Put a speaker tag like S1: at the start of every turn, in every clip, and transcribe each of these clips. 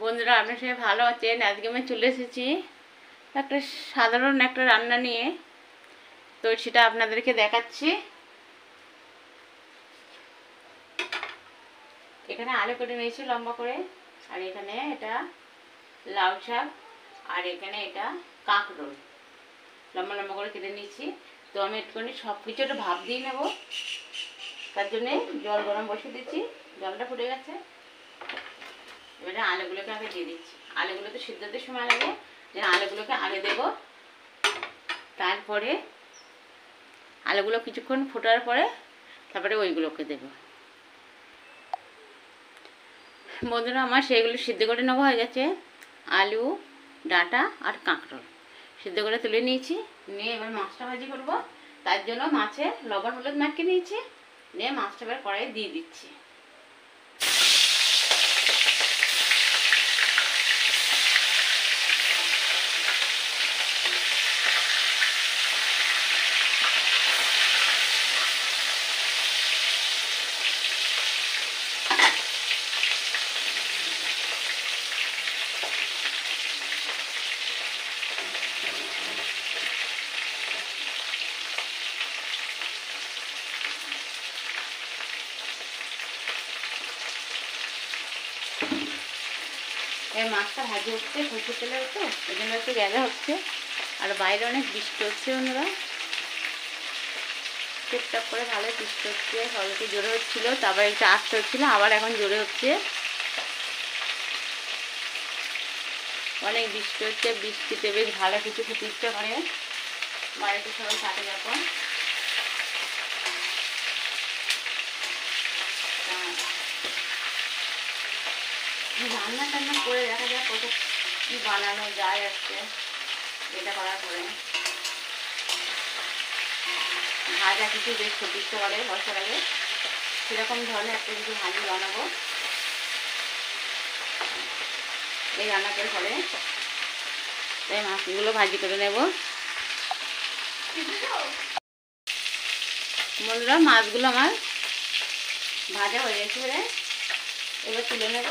S1: বন্ধুরা, আপনার সবাই ভালো আছেন? আজকে আমি চলে এসেছি একটা সাধারণ একটা রান্না নিয়ে। তো সেটা আপনাদেরকে দেখাচ্ছি। এখানে আলু কেটে নিয়েছি লম্বা করে, আর এখানে এটা লাউ শাক, আর এখানে এটা কাঁকরোল লম্বা লম্বা করে কেটে নিয়েছি। তো আমি একটুখানি সব কিছু একটা ভাপ দিয়ে নেব। তার জন্যে জল গরম বসিয়ে দিচ্ছি, জলটা ফুটে গেছে। এবারে আলুগুলোকে আগে দিয়ে দিচ্ছি। আলুগুলো তো সিদ্ধ হতে সময় লাগে, যে আলুগুলোকে আগে দেবো। তারপরে আলুগুলো কিছুক্ষণ ফোটার পরে তারপরে ওইগুলোকে দেবো। বন্ধুরা, আমার সেইগুলো সিদ্ধ করে নেওয়া হয়ে গেছে। আলু, ডাঁটা আর কাঁকরোল সিদ্ধ করে তুলে নিয়েছি। নিয়ে এবার মাছটা ভাজি করব। তার জন্য মাছে লবণ হলুদ মাখিয়ে নিয়েছি। নিয়ে মাছটা এবার কড়াইয়ে দিয়ে দিচ্ছি। এই মাছটা ভাজি হচ্ছে সরষের তেলের, তো এই জন্য একটু গ্যাদা হচ্ছে। আর বাইরে অনেক বৃষ্টি হচ্ছে বন্ধুরা, টুকটাক করে ভালো বৃষ্টি হচ্ছে। সবাইকে জোরে হচ্ছিলো, তারপর একটু আস্তে হচ্ছিলো, আবার এখন জোরে হচ্ছে। অনেক বৃষ্টি হচ্ছে, বৃষ্টিতে বেশ ভালো কিছু খেতে ইচ্ছে করে। বাড়িতে সবাই থাকে যখন। রান্না টান্না করে দেখা যাক কত কী বানানো যায় আজকে। এটা করার পরে ভাজা কিছু বেশ খেতে ইচ্ছে করে বসার আগে। সেরকম ধরনের একটা কিছু ভাজি বানাবো এই রান্নাটার পরে। তাই মাছগুলো ভাজি করে নেব। বন্ধুরা, মাছগুলো আমার ভাজা হয়ে গেছে, এবার তুলে নেব।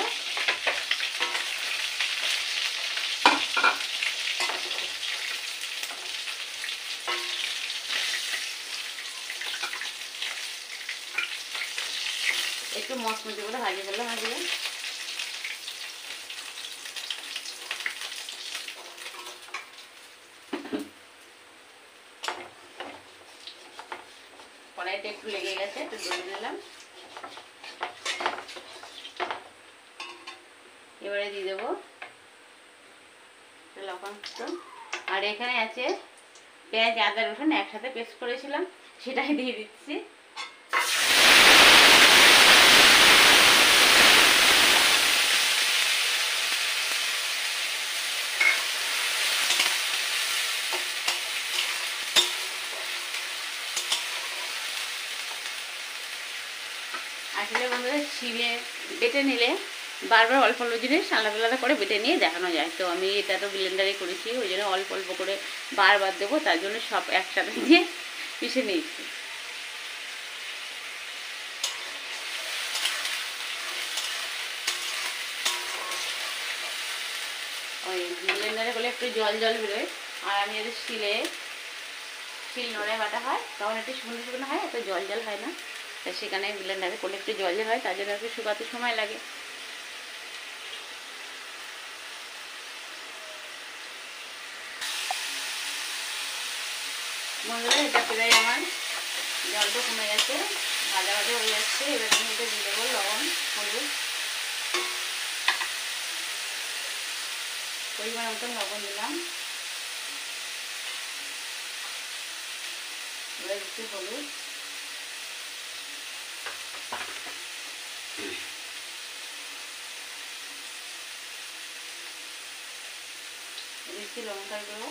S1: একটু মচমচে করে ভাজি করলাম আজকে। কড়াইটা একটু লেগে গেছে, একটু ধরে দিলাম। এবারে দিয়ে দেবো লবণ। আর এখানে আছে পেঁয়াজ, আদা, রসুন একসাথে পেস্ট করেছিলাম, সেটাই দিয়ে দিচ্ছি। আসলে বন্ধুরা, ছিলে বেটে নিলে বারবার অল্প অল্প জিনিস আলাদা আলাদা করে বেটে নিয়ে দেখানো যায়। তো আমি এটা তো ব্লেন্ডারে করেছি, ওই জন্য অল্প অল্প করে বারবার দেবো, তার জন্য সব একসাথে দিয়ে পিষে নিয়েছি। ওই ব্লেন্ডারে করলে একটু জল জল বেরোয়, আর আমি যদি শিল নোড়ায় বাটা হয় তখন একটু শুকনো শুকনো হয়, এত জল জল হয় না। তাই সেখানে ব্লেন্ডারে করলে একটু জল জল হয়, তার জন্য একটু শুকাতে সময় লাগে। বন্ধুরা, এটা প্রায় আমার জলটা কমে গেছে, ভাজা ভাজা হয়ে যাচ্ছে। এবার আমি এটা দিয়ে দেবো লবণ হলুদ, পরিমাণ মতন লবণ দিলাম। এবার একটু হলুদ, দিচ্ছি লঙ্কার গুঁড়ো,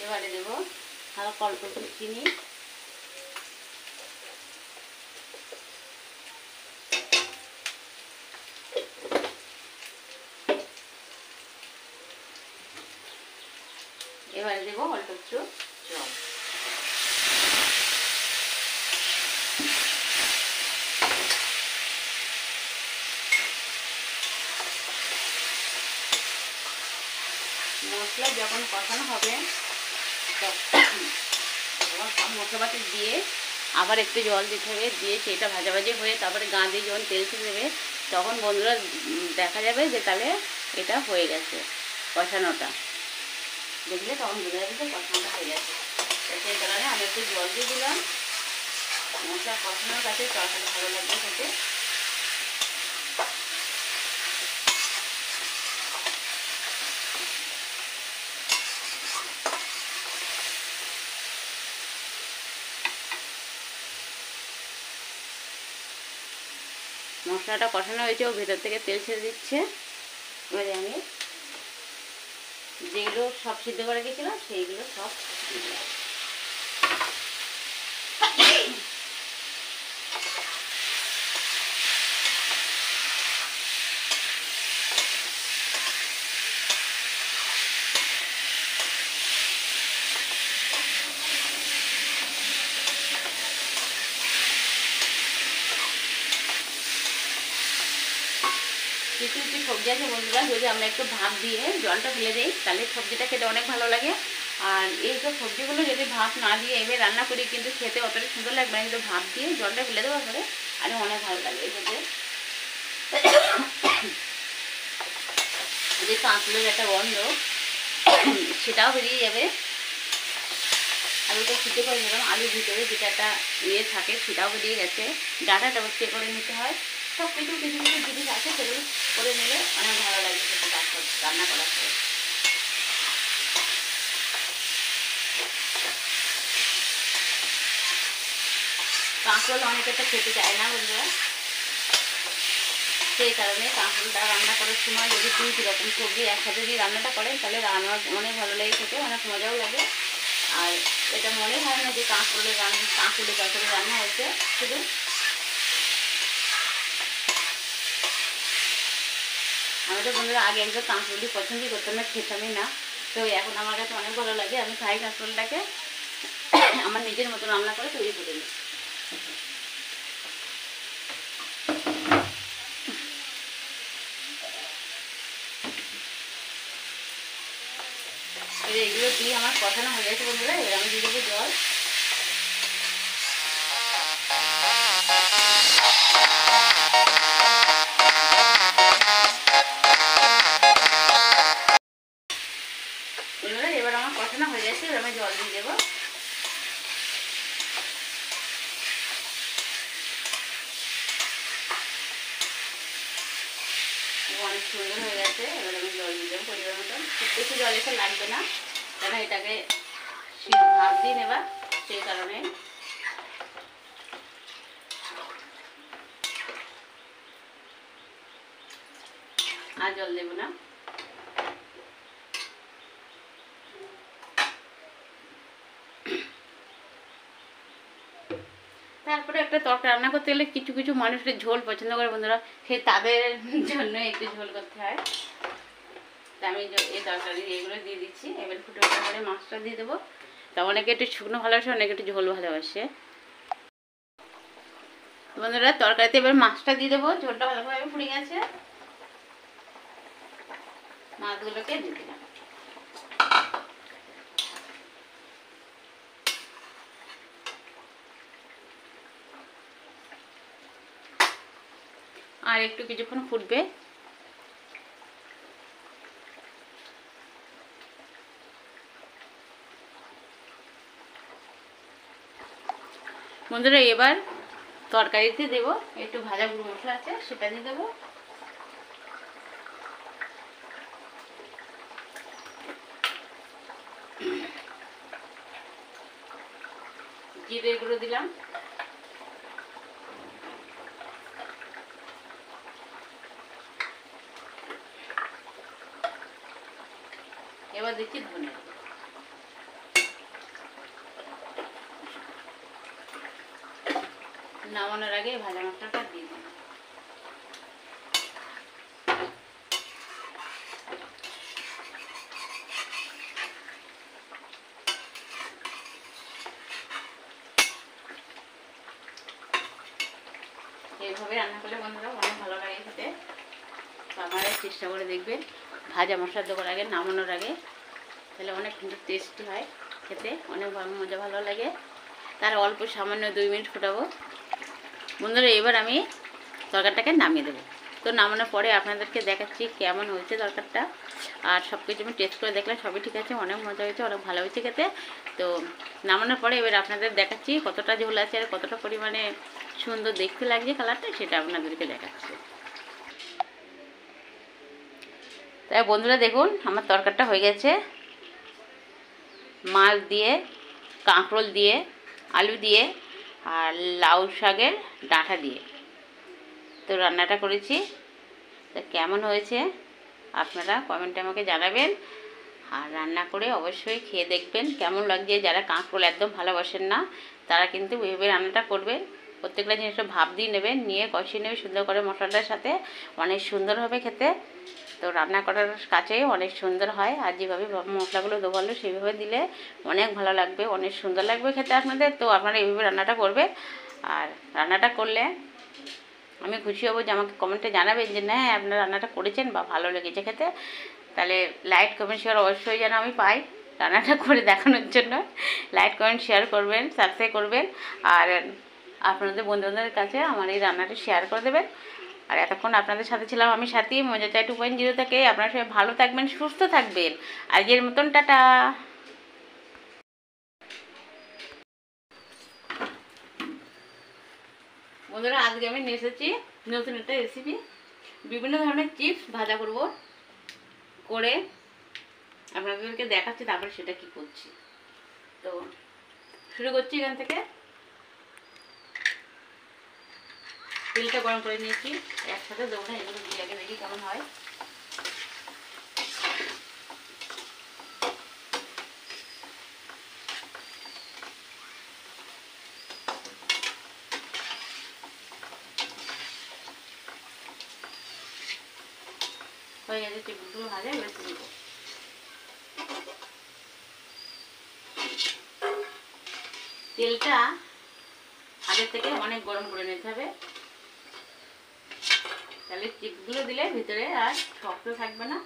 S1: এবারে দেবো হালকা অল্প একটু চিনি, এবারে দেবো অল্প একটু জল। মশলা যখন কষানো হবে তখন সব মশলাপাতি দিয়ে আবার একটু জল দিতে হবে, দিয়ে সেটা ভাজাভাজি হয়ে তারপরে গা দিয়ে যখন তেল ছেড়ে দেবে তখন বন্ধুরা দেখা যাবে যে তাহলে এটা হয়ে গেছে কষানোটা। দেখলে তখন বোঝা যাবে যে কষানোটা হয়ে গেছে। সেই কারণে আমি একটু জল দিয়ে দিলাম। মশলা কষানোর কাছে তরকারি ভালো লাগবে খেতে। মশলাটা কষানো হয়েছে, ও ভেতর থেকে তেল ছেড়ে দিচ্ছে। এবারে আমি যেগুলো সব সিদ্ধ করে গেছিলাম সেইগুলো সব দিলাম। কিছু কিছু সবজি আছে বন্ধুরা, যদি আমরা একটু ভাপ দিয়ে জলটা ফেলে দিই তাহলে সবজিটা খেতে অনেক ভালো লাগে। আর এই সব সবজিগুলো যদি ভাপ না দিয়ে এভাবে রান্না করি কিন্তু খেতে অতটা সুন্দর লাগবে না, কিন্তু ভাপ দিয়ে জলটা ফেলে দেওয়ার পরে আরও অনেক ভালো লাগে। এটাতে যে কাঁচলের একটা গন্ধ সেটাও বেরিয়ে যাবে। আলুটা সিদ্ধ করে নিলাম, আলুর ভিতরে যেটা একটা ইয়ে থাকে সেটাও বেরিয়ে গেছে। ডাঁটাটা হচ্ছে করে নিতে হয়। সব কিছু কিছু কিছু জিনিস আছে সেগুলো করে নিলে অনেক ভালো লাগে খেতে রান্না করার পরে। কাঁকরোল অনেকে তো খেতে চায় না বন্ধুরা, সেই কারণে কাঁকরোলটা রান্না করার সময় যদি 2 রকম সবজি একসাথে যদি রান্নাটা করেন তাহলে রান্না অনেক ভালো লাগে খেতে, অনেক মজাও লাগে। আর এটা মনে হয় না যে কাঁকরোলের তরকারি রান্না হয়েছে। শুধু আমি তো বন্ধুরা আগে একদম কাঁকরোলই পছন্দই করতাম না, খেতামই না। তো এখন আমার কাছে অনেক ভালো লাগে। আমি খাই কাঁকরোলটাকে আমার নিজের মতো রান্না করে তৈরি করে নিই। এগুলো দিয়ে আমার কষানো হয়ে গেছে বন্ধুরা। এবার আমি দিয়ে দেবো জল। এবার আমার কষানো হয়ে গেছে, এবার আমি জল দিয়ে দেবো। অনেক সুন্দর হয়ে গেছে। এবার আমি জল দিয়ে দেবো পরিমাণ মতন। খুব বেশি জল এসে লাগবে না, কেন এটাকে ভাপ দিয়ে নেবা, সেই কারণে। আর জল দেবো না। তারপরে একটা তরকারি রান্না করতে গেলে কিছু কিছু মানুষের ঝোল পছন্দ করে বন্ধুরা, সে তাদের জন্য একটু ঝোল করতে হয়। তা আমি এই তরকারি এগুলো দিয়ে দিচ্ছি। এবার ফুটে ওঠার পরে মাছটা দিয়ে দেবো। তা অনেকে একটু শুকনো ভালোবাসে, অনেকে একটু ঝোল ভালোবাসে। বন্ধুরা তরকারিতে এবার মাছটা দিয়ে দেবো। ঝোলটা ভালোভাবে ফুটে গেছে, মাছগুলোকে দিয়ে দিলাম। আর একটু কিছুক্ষণ ফুটবে। বন্ধুরা এবার তরকারিতে দেবো একটু ভাজা গুঁড়ো মশলা আছে সেটা দিয়ে দেবো। জিরে গুঁড়ো দিলাম। এবার দিচ্ছি ধনে। নামানোর আগে ভাজা মশলাটা দিয়ে দিন। এইভাবে রান্না করলে বন্ধুরা অনেক ভালো লাগে খেতে। তো আপনারা চেষ্টা করে দেখবেন ভাজা মশলা দেওয়ার আগে, নামানোর আগে, তাহলে অনেক কিন্তু টেস্টি হয় খেতে, অনেক মজা ভালো লাগে। তার অল্প সামান্য 2 মিনিট ফোটাবো বন্ধুরা। এবার আমি তরকারিটাকে নামিয়ে দেবো। তো নামানোর পরে আপনাদেরকে দেখাচ্ছি কেমন হয়েছে তরকারিটা। আর সব কিছু আমি টেস্ট করে দেখলাম, সবই ঠিক আছে, অনেক মজা হয়েছে, অনেক ভালো হয়েছে খেতে। তো নামানোর পরে এবার আপনাদের দেখাচ্ছি কতটা ঝোল আছে আর কতটা পরিমাণে সুন্দর দেখতে লাগছে কালারটা, সেটা আপনাদেরকে দেখাচ্ছি। তাই বন্ধুরা দেখুন আমার তরকারিটা হয়ে গেছে। মাছ দিয়ে, কাঁকরোল দিয়ে, আলু দিয়ে আর লাউ শাকের ডাঁটা দিয়ে তো রান্নাটা করেছি। তা কেমন হয়েছে আপনারা কমেন্টে আমাকে জানাবেন। আর রান্না করে অবশ্যই খেয়ে দেখবেন কেমন লাগছে। যারা কাঁকরোল একদম ভালোবাসেন না তারা কিন্তু এইভাবে রান্নাটা করবেন। প্রত্যেকটা জিনিসটা ভাপ দিয়ে নেবেন, নিয়ে কষিয়ে নেবেন সুন্দর করে মশলাটার সাথে, অনেক সুন্দর হবে খেতে। তো রান্না করার কাছেই অনেক সুন্দর হয়। আর যেভাবে মশলাগুলো দেবো সেইভাবে দিলে অনেক ভালো লাগবে, অনেক সুন্দর লাগবে খেতে আপনাদের। তো আপনারা এইভাবে রান্নাটা করবেন। আর রান্নাটা করলে আমি খুশি হব যে আমাকে কমেন্টে জানাবেন যে না আপনারা রান্নাটা করেছেন বা ভালো লেগেছে খেতে। তাহলে লাইক কমেন্ট শেয়ার অবশ্যই যেন আমি পাই রান্নাটা করে দেখানোর জন্য। লাইক কমেন্ট শেয়ার করবেন, সাবস্ক্রাইব করবেন। আর আপনাদের বন্ধুবান্ধবের কাছে আমার এই রান্নাটা শেয়ার করে দেবেন। আর এতক্ষণ আপনাদের সাথে ছিলাম আমি সাথী, মজা চাই 2.0 থেকে। আপনারা সবাই ভালো থাকবেন, সুস্থ থাকবেন। আজকের মতন টাটা। বন্ধুরা আজকে আমি নিয়ে এসেছি নতুন একটা রেসিপি। বিভিন্ন ধরনের চিপস ভাজা করব, করে আপনাদেরকে দেখাচ্ছি তারপরে সেটা কি করছি। তো শুরু করছি এখান থেকে। তেলটা গরম করে নিয়েছি, একসাথে দেবো না, এগুলো দিয়ে আগে দেখি কেমন হয়। হয়ে গেছে চিপসগুলো ভাজা, এবার তুলব। তেলটা আগের থেকে অনেক গরম করে নিতে হবে, তাহলে চিপসগুলো দিলে ভিতরে আর শক্ত থাকবে না,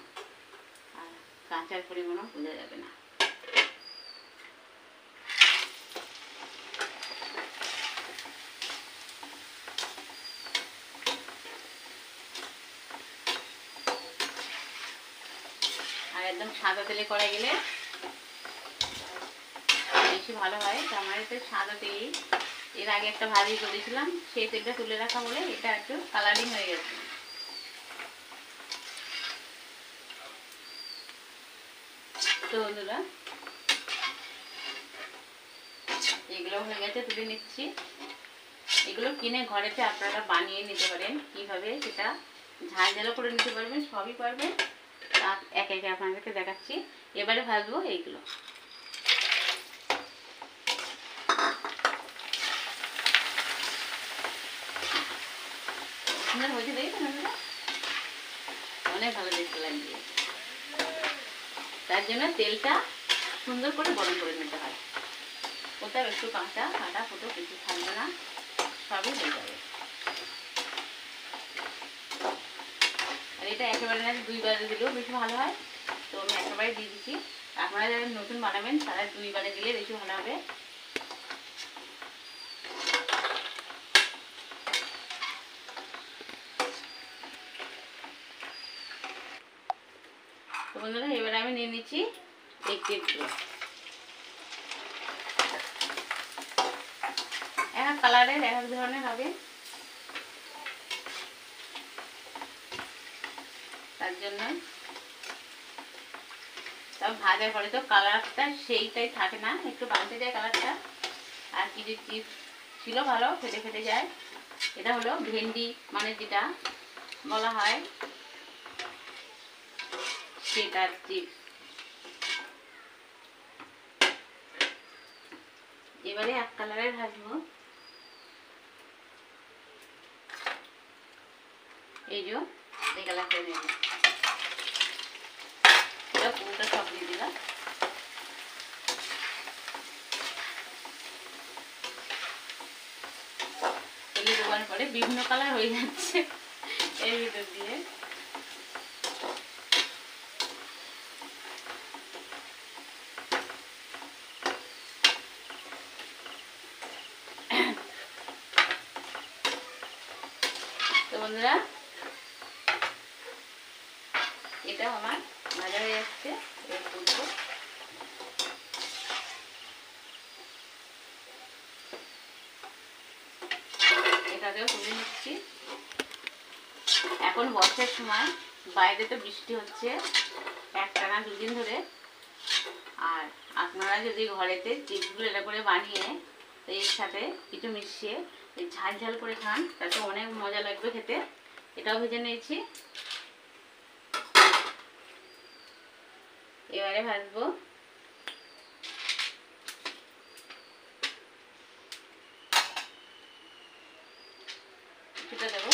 S1: আর কাঁচার পরিমাণও বোঝা যাবে না। আর একদম সাদা তেলে করা গেলে বেশি ভালো হয়। তো আমার এতে সাদা তেল, এর আগে একটা ভাজি করেছিলাম সেই তেলটা তুলে রাখা বলে এটা একটু কালারিং হয়ে গেছে। তো বন্ধুরা এগুলো হয়ে গেছে, তুলে নিচ্ছি। এগুলো কিনে ঘরেতে আপনারা বানিয়ে নিতে পারেন, কিভাবে সেটা ঝাল ঝালও করে নিতে পারবেন, সবই পারবেন। একে একে আপনাদেরকে দেখাচ্ছি। এবারে ভাজবো এইগুলো। সুন্দর হয়েছে দেখেছেন আপনারা, অনেক ভালো দেখতে লাগছে। তার জন্য তেলটা সুন্দর করে গরম করে নিতে হয়। কোথাও একটু কাঁচা কাটা কোথাও কিছু থাকবে না, সবই হয়ে যাবে। আর এটা একেবারে না 2 বারে দিলেও বেশি ভালো হয়, তো আমি একেবারে দিয়ে দিচ্ছি। আপনারা যারা নতুন বানাবেন তারা 2 বারে দিলে বেশি ভালো হবে। তো বন্ধুরা এবারে আমি নিয়ে নিচ্ছি এই চিপসগুলো। এক কালারের এক ধরনের হবে, তার জন্য তবে ভাজার পরে তো কালারটা সেইটাই থাকে না, একটু পাল্টে যায় কালারটা। আর কিছু চিপস ছিল ভালো ফেটে ফেটে যায়। এটা হলো ভেন্ডি মানে যেটা বলা হয় সেটার চিপস। এবারে এক কালারের ভাজবো। এই যে এই কালারটা নেব, এটা পুরোটা সব দিয়ে দিলাম। তেলে দেওয়ার পরে বিভিন্ন কালার হয়ে যাচ্ছে এর ভিতর দিয়ে। তো বন্ধুরা এটাও আমার ভাজা হয়ে যাচ্ছে, এর তুলবো। এটাকেও তুলে নিচ্ছি। এখন বর্ষার সময় বাইরে তো বৃষ্টি হচ্ছে একটানা 2 দিন ধরে, আর আপনারা যদি ঘরেতে চিপসগুলো এটা করে বানিয়ে এর সাথে কিছু মিশিয়ে ঝাল ঝাল করে খান তাতে অনেক মজা লাগবে খেতে। এটাও ভেজে নিয়েছি, এবারে ভাজবো। কিছুটা দেবো,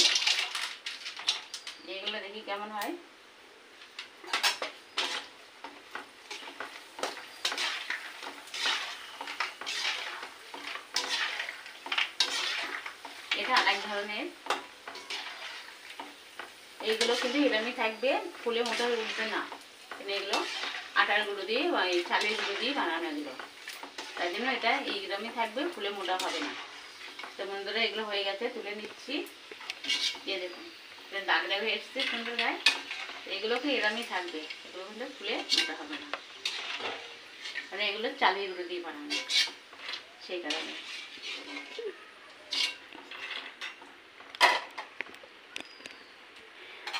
S1: এইগুলো দেখি কেমন হয়। এটা আরেক ধরনের, এইগুলো কিন্তু এরমই থাকবে, ফুলে মোটা উঠবে না। এগুলো আটার গুঁড়ো দিয়ে বা চালের গুঁড়ো দিয়ে বানানো, এগুলো তাই জন্য এটা এইরকমই থাকবে, ফুলে মোটা হবে না। তো বন্ধুরা এগুলো হয়ে গেছে, তুলে নিচ্ছি। দিয়ে দেখুন দাগ দাগ হয়ে এসছে সুন্দর গায়ে। এগুলোকে এরমই থাকবে, এগুলো কিন্তু ফুলে মোটা হবে না, মানে এগুলো চালের গুঁড়ো দিয়ে বানানো, সেই কারণে।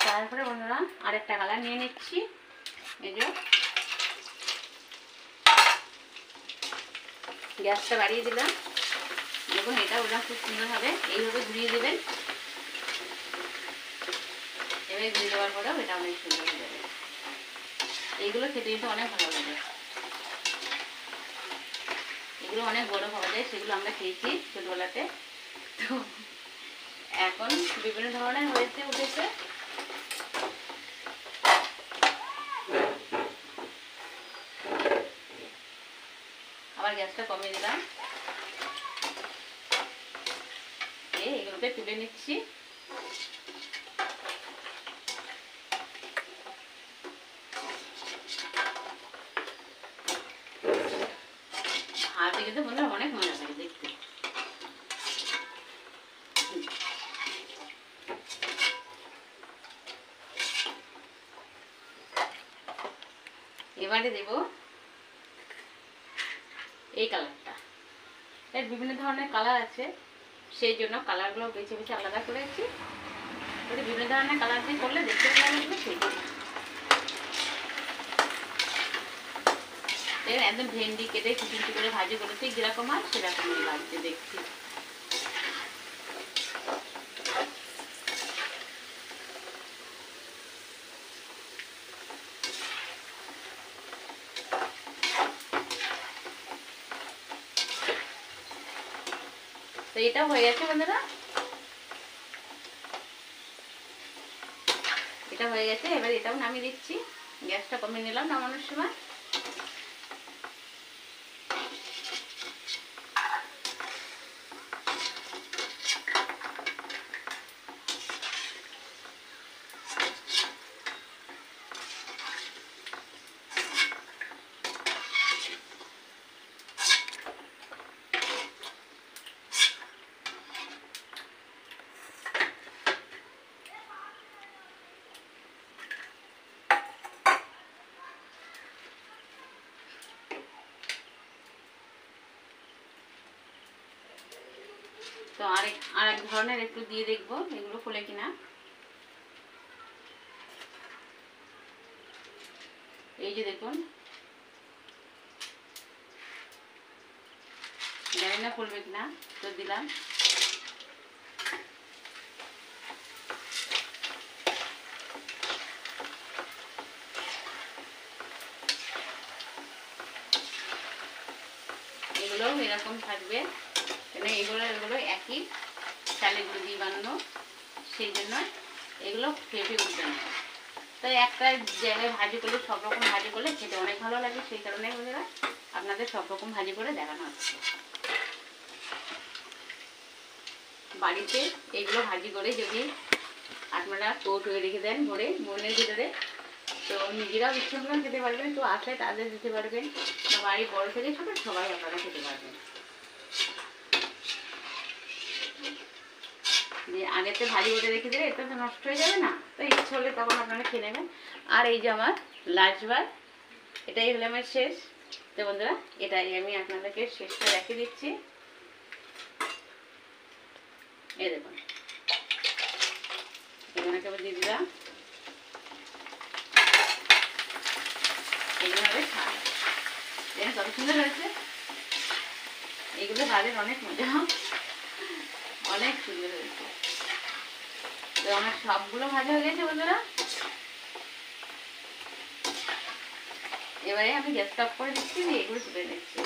S1: তারপরে বন্ধুরা আরেকটা কালার নিয়ে নিচ্ছি। এই যে গ্যাসটা বাড়িয়ে দিলাম, দেখুন এটা ওটা খুব সুন্দর হবে। এইভাবে ঘুরিয়ে দেবেন, এভাবে ঘুরিয়ে দেওয়ার পরেও এটা অনেক সুন্দর হয়ে যাবে। এইগুলো খেতে কিন্তু অনেক ভালো লাগে, এগুলো অনেক বড় পাওয়া যায়, সেগুলো আমরা খেয়েছি ছোটবেলাতে। তো এখন বিভিন্ন ধরনের হয়েছে উঠেছে। আবার গ্যাসটা কমিয়ে দিলাম, এগুলোকে তুলে নিচ্ছি। হাতে কিন্তু বন্ধুরা অনেক মজা লাগে দেখতে। এবারে দেব এই কালারটা, এর বিভিন্ন ধরনের কালার আছে, সেই জন্য কালারগুলো বেছে বেছে আলাদা করেছি। বিভিন্ন ধরনের কালার দিয়ে করলে দেখতে ভালো লাগবে, সেই জন্য। একদম ভেন্ডি কেটে কুচি করে ভাজি করেছি, যেরকম হয় সেরকমই লাগছে দেখছি। তো এটা হয়ে গেছে বন্ধুরা, এটা হয়ে গেছে। এবার এটাও নামিয়ে দিচ্ছি, গ্যাসটা কমিয়ে নিলাম নামানোর সময়। তো আরেক ধরনের একটু দিয়ে দেখবো এগুলো ফুলে কিনা। এই যে দেখুন, জানি না ফুলবে কিনা, তো দিলাম। এগুলো এরকম থাকবে, এগুলো একই চালের গুঁড়ো দিয়ে বানানো, সেই জন্য এগুলো ফেটে উঠবে না। তাই একটা জায়গায় ভাজি করলে, সব রকম ভাজি করলে খেতে অনেক ভালো লাগে। সেই কারণে বন্ধুরা আপনাদের সব রকম ভাজি করে দেখানো হচ্ছে। বাড়িতে এইগুলো ভাজি করে যদি আপনারা কৌটোয় রেখে দেন ভরে মনের ভিতরে, তো নিজেরাও ইচ্ছে মতন খেতে পারবেন, তো আসলে তাদের দিতে পারবেন, বা বাড়ির বড় থেকে ছোট সবাই আপনারা খেতে পারবেন। যে আগেতে ভাজি করে রেখে দিলে এটা তো নষ্ট হয়ে যাবে না, তো ইচ্ছে হলে তখন আপনারা খেয়ে নেবেন। আর এই যে আমার লাস্টবার, এটাই হলো আমার শেষ। তো বন্ধুরা এটাই আমি আপনাদেরকে শেষটা রেখে দিচ্ছি। এই দেখুন, এখানে কেবল দিয়ে দিলাম, এইভাবে খাওয়া দেখেন কত সুন্দর হয়েছে। এইগুলো ভাজের অনেক মজা, অনেক সুন্দর হয়েছে। তো আমার সবগুলো ভাজা হয়ে গেছে বন্ধুরা। এবারে আমি গ্যাসটা অফ করে দিচ্ছি, এগুলো তুলে দিচ্ছি।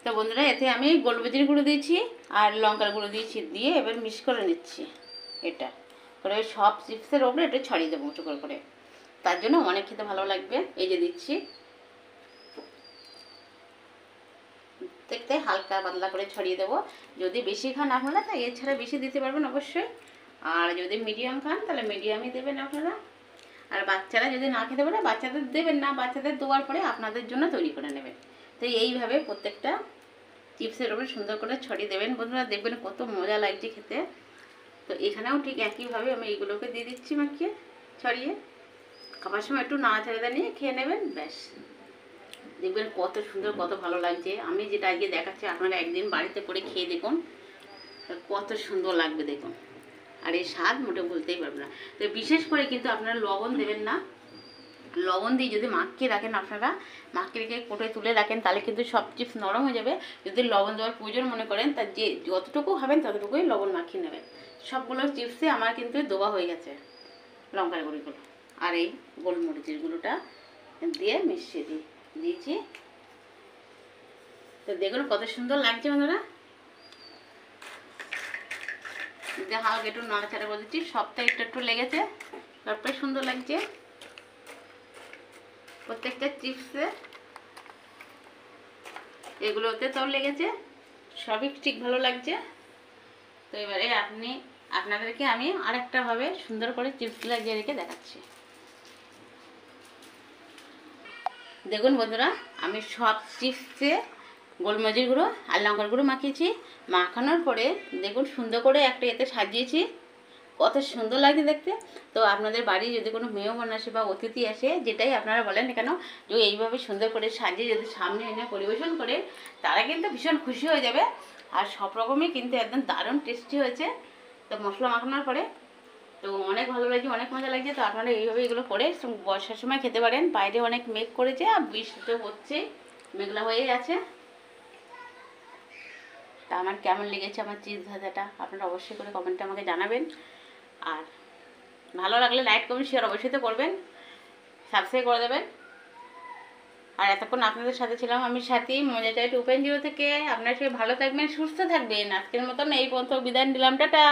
S1: তো বন্ধুরা এতে আমি গোলমরিচের গুঁড়ো দিয়েছি আর লঙ্কার গুঁড়ো দিয়েছি, দিয়ে এবার মিক্স করে নিচ্ছি। এটা করে সব চিপসের ওপরে এটা ছড়িয়ে দেবো উঁচু করে, তার জন্য অনেক খেতে ভালো লাগবে। এই যে দিচ্ছি, দেখতে হালকা পাতলা করে ছড়িয়ে দেবো। যদি বেশি খান আপনারা তাই এছাড়া বেশি দিতে পারবেন অবশ্যই, আর যদি মিডিয়াম খান তাহলে মিডিয়ামই দেবেন আপনারা। আর বাচ্চারা যদি না খেতে পারে বাচ্চাদের দেবেন না, বাচ্চাদের দেওয়ার পরে আপনাদের জন্য তৈরি করে নেবেন। তো এইভাবে প্রত্যেকটা চিপসের ওপরে সুন্দর করে ছড়িয়ে দেবেন বন্ধুরা, দেখবেন কত মজা লাগছে খেতে। তো এখানেও ঠিক একইভাবে আমি এইগুলোকে দিয়ে দিচ্ছি মাখিয়ে ছড়িয়ে। খাবার সময় একটু নাড়াচাড়া নিয়ে খেয়ে নেবেন, ব্যাস দেখবেন কত সুন্দর, কত ভালো লাগছে। আমি যেটা আজকে দেখাচ্ছি আপনারা একদিন বাড়িতে করে খেয়ে দেখুন, কত সুন্দর লাগবে দেখুন। আর এই স্বাদ মোটে বলতেই পারবে না। তো বিশেষ করে কিন্তু আপনারা লবণ দেবেন না। লবণ দিয়ে যদি মাখিয়ে রাখেন, আপনারা মাখিয়ে রেখে কোটোয় তুলে রাখেন, তাহলে কিন্তু সব চিপস নরম হয়ে যাবে। যদি লবণ দেওয়ার প্রয়োজন মনে করেন, তার যে যতটুকু হবেন ততটুকুই লবণ মাখিয়ে নেবেন। সবগুলো চিপসে আমার কিন্তু দেওয়া হয়ে গেছে লঙ্কার গুঁড়িগুলো আর এই গোলমরিচের গুঁড়োটা দিয়ে মিশিয়ে দিয়েছি। তো দেখুন কত সুন্দর লাগছে বন্ধুরা। হালকা একটু নাড়াচাড়া করে দিচ্ছি, সবটা একটু একটু লেগেছে, সবটাই সুন্দর লাগছে। প্রত্যেকটা চিপসে এগুলোতে তো লেগেছে, সবই ঠিক ভালো লাগছে। তো এবারে আপনাদেরকে আমি আরেকটা ভাবে সুন্দর করে চিপস লাগিয়ে রেখে দেখাচ্ছি। দেখুন বন্ধুরা, আমি সব চিপসে গোলমরিচের গুঁড়ো আর লঙ্কার গুঁড়ো মাখিয়েছি। মাখানোর পরে দেখুন সুন্দর করে একটা এতে সাজিয়েছি, কত সুন্দর লাগে দেখতে। তো আপনাদের বাড়ি যদি কোনো মেহমান আসে বা অতিথি আসে, যেটাই আপনারা বলেন না কেন, যে এইভাবে সুন্দর করে সাজিয়ে যদি সামনে এনে পরিবেশন করে, তারা কিন্তু ভীষণ খুশি হয়ে যাবে। আর সব রকমই কিন্তু একদম দারুণ টেস্টি হয়েছে। তো মশলা মাখানোর পরে তো অনেক ভালো লাগছে, অনেক মজা লাগছে। তো আপনারা এইভাবে এগুলো করে বর্ষার সময় খেতে পারেন। বাইরে অনেক মেঘ করেছে আর বৃষ্টি তো হচ্ছে, মেঘলা হয়ে আছে। তা আমার কেমন লেগেছে আমার চিজ ভাজাটা আপনারা অবশ্যই করে কমেন্টে আমাকে জানাবেন। আর ভালো লাগলে লাইক কমেন্ট শেয়ার অবশ্যই তো করবেন, সাবস্ক্রাইব করে দেবেন। আর এতক্ষণ আপনাদের সাথে ছিলাম আমি সাথী, মজা চাই ওপেন জিরো থেকে। আপনারা সবাই ভালো থাকবেন, সুস্থ থাকবেন। আজকের মতন এই পর্যন্ত বিদায় নিলাম, টাটা।